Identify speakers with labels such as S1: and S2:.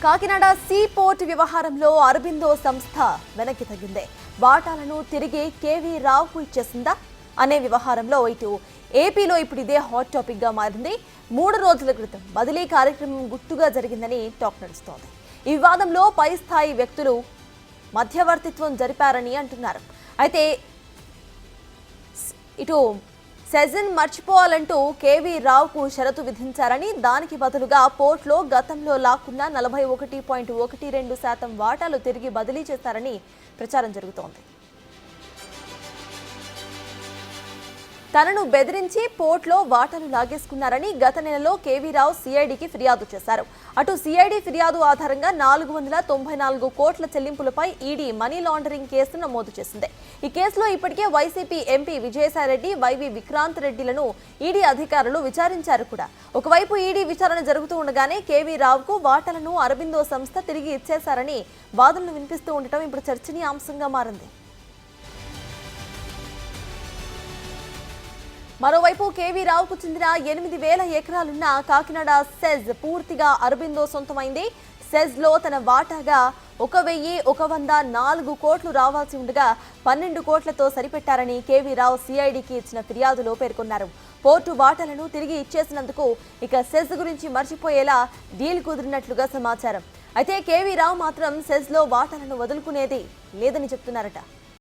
S1: Kakinada see port వ్యవహారంలో అరబిందో సంస్థ వెనక్కి తగ్గింది. వాటాలను తిరిగి కేవీ రావుకు ఇచ్చేసిందా అనే వ్యవహారంలో ఇటు ఏపీలో ఇప్పుడు ఇదే హాట్ టాపిక్ గా మారింది. 3 రోజుల క్రితం బదిలీ కార్యక్రమం గుట్టుగా జరిగిందని టాక్ నడుస్తోంది. ఈ వివాదంలో పై స్థాయి వ్యక్తులు మధ్యవర్తిత్వం జరిపారని అంటున్నారు. అయితే ఇటు సెజన్ మర్చిపోవాలంటూ కేవీ రావుకు షరతు విధించారని, దానికి బదులుగా పోర్ట్లో గతంలో లాక్కున్న 41.12% వాటాలు తిరిగి బదిలీ చేశారని ప్రచారం జరుగుతోంది. తనను బెదిరించి పోర్ట్లో వాటాలు లాగేసుకున్నారని గత నెలలో కేవీ రావు సిఐడికి ఫిర్యాదు చేశారు. అటు సిఐడి ఫిర్యాదు ఆధారంగా 494 కోట్ల చెల్లింపులపై ఈడీ మనీ లాండరింగ్ కేసు నమోదు చేసింది. ఈ కేసులో ఇప్పటికే వైసీపీ ఎంపీ విజయసాయిరెడ్డి, వైవి విక్రాంత్ రెడ్డిలను ఈడీ అధికారులు విచారించారు కూడా. ఒకవైపు ఈడీ విచారణ జరుగుతూ ఉండగానే కేవీ రావుకు వాటాలను అరబిందో సంస్థ తిరిగి ఇచ్చేశారని వాదనలు వినిపిస్తూ ఉండటం ఇప్పుడు చర్చనీయాంశంగా మారింది. మరోవైపు కేవీ రావుకు చెందిన 8,000 ఎకరాలున్న కాకినాడ సెజ్ పూర్తిగా అరబిందో సొంతమైంది. సెజ్లో తన వాటాగా 1,104 కోట్లు రావాల్సి ఉండగా 12 కోట్లతో సరిపెట్టారని కేవీ రావు సిఐడికి ఇచ్చిన ఫిర్యాదులో పేర్కొన్నారు. పోర్టు వాటాలను తిరిగి ఇచ్చేసినందుకు ఇక సెజ్ గురించి మర్చిపోయేలా డీల్ కుదిరినట్లుగా సమాచారం. అయితే కేవీ రావు మాత్రం సెజ్లో వాటాలను వదులుకునేది లేదని చెప్తున్నారట.